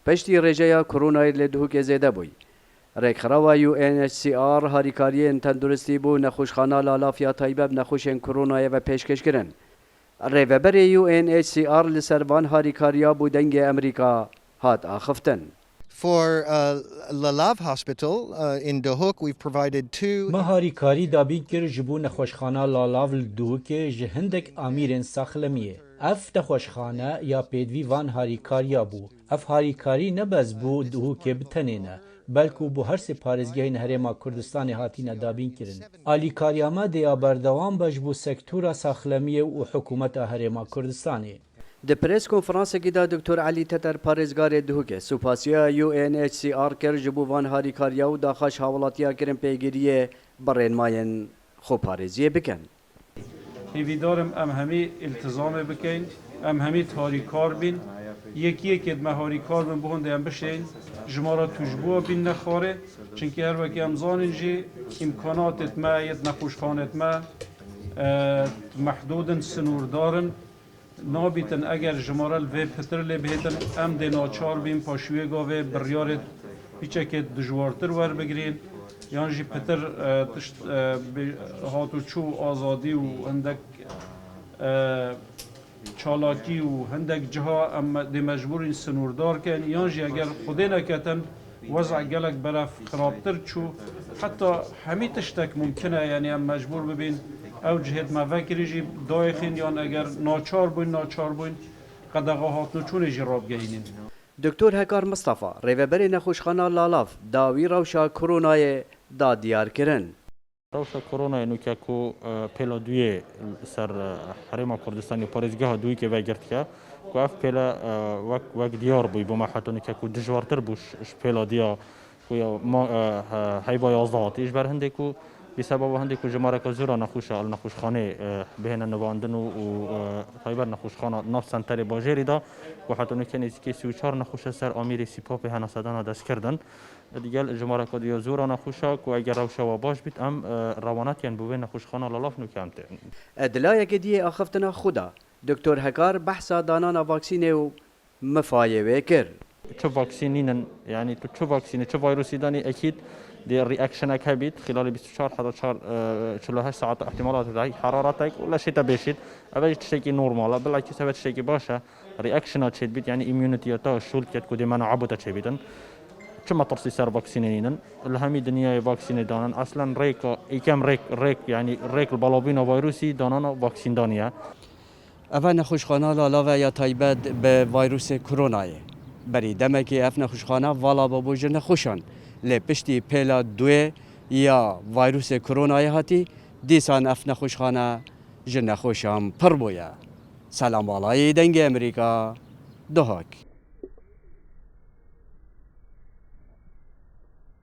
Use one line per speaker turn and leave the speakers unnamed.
پشتی رژه کرونای لدهوک زیده بوی. رکخراوا UNHCR هاریکاری تندرستی بو نخوشخانه لالافیا تایبب نخوشن کرونای و پیشکش کرن. ریوبر UNHCR لسروان هاریکاریا بودنگ امریکا هات آخفتن.
For Lalav Hospital in Dohuk, we've provided two.
ما هاریکاری دابین کر جبو نخوشخانه لالاو لدوک جهندک امیرن ساخلمیه. اف نخوشخانه یا پیدوی وان هاریکاریا بو. اف هاریکاری نبز بو دوک بتنینه. بلکو بو هر سپارزگاه هرما کردستان هاتین دابین کرن. آلیکاریاما دیا بردوام باش بو سکتورا ساخلمیه و حکومت هرما کردستانی.
د پریس کنفرانس کې دا دکتور علي تتر پارێزګارê dihûke سوپاسیا UNHCR kir ji bo van harîkariya û daxwaş hawilatiya kirin pêgiriyê birênmayên xweparêziyê bikin.
Hêvîdarim em hemî iltizamê bikin, em hemî harîkar bin, yekî me harîkar bin bihûn em bişên ji mara tûjbûya bin nexware, çunkî her wekî em zanin jî îmkanatê me yê nexweşxanê me mehdûdin sinûrdarin. نابیتن اگر جمارل و پتر لبهتن ام دناچار بیم پاشوی گاوه بریارت پیچه که دجوارتر ور بگیرین یعنی جی پتر هاتو چو آزادی و هندک چالاکی و هندک جها ام دی مجبورین سنوردار کن یعنی جی اگر خودی نکتن وضع گلک برف خرابتر چو حتی همی تشتک ممکنه یعنی ام مجبور ببین او جهت ما فکری جی دایخین یا اگر ناچار بوین قدغه هاتنو چون جراب گینین.
دکتر هکار مصطفی ریوبر نخوشخانه لالاف داوی روشا کرونای دا دیار کرن.
روشا کرونا اینو که کو پلا دوی سر حرم کردستانی پارێزگاه دوی که وگرد که کو اف پلا وک دیار بوی بما حتی که کو دجوارتر بوش پلا دیا کو یا ما حیبای آزادیش بر هنده کو بسبب هندی که جماره که زورا نخوشخانه بهن نواندن و فایبر نخوشخانه ناف سنتر باجری دا و حتی نکنی که 34 نخوش سر امیر سیپا به هناسدان دست کردن دیگه جماره که دیا زورا نخوشه که اگر روشه و باش بیت ام روانات یعنی بوه نخوشخانه لالاف نکامته
ادلای که دیه آخفتنا خدا دکتر هکار بحثا دانان واکسینه و مفایوه کر
چه واکسینین یعنی تو چه واکسینه چه ویروسی دانی اکید دي رياكشن كبير خلال 24 11 48 ساعة احتمالات هاي حرارتك ولا شيء تبيشت أبي شيء نورمال بالعكس سبت شيء باشا رياكشنات شيء بيت يعني إيميونيتي تا شول كت كودي منع عبوت شيء بيتن كم ترسي سر فاكسينين الهمي دنيا فاكسين دانن أصلا ريك يكم ريك يعني ريك البلابين فيروسي دانن فاكسين دانيا
اول نخوشخانه لالا یا تایبد به ویروس کرونای بری دمکی اف نخوشخانه والا بابوجه نخوشان لپشتی پیلا دوی یا ویروس کرونای هاتی دیسان اف نخوشخانه جن نخوشم پر بویا سلام بالای دنگ امریکا دهاک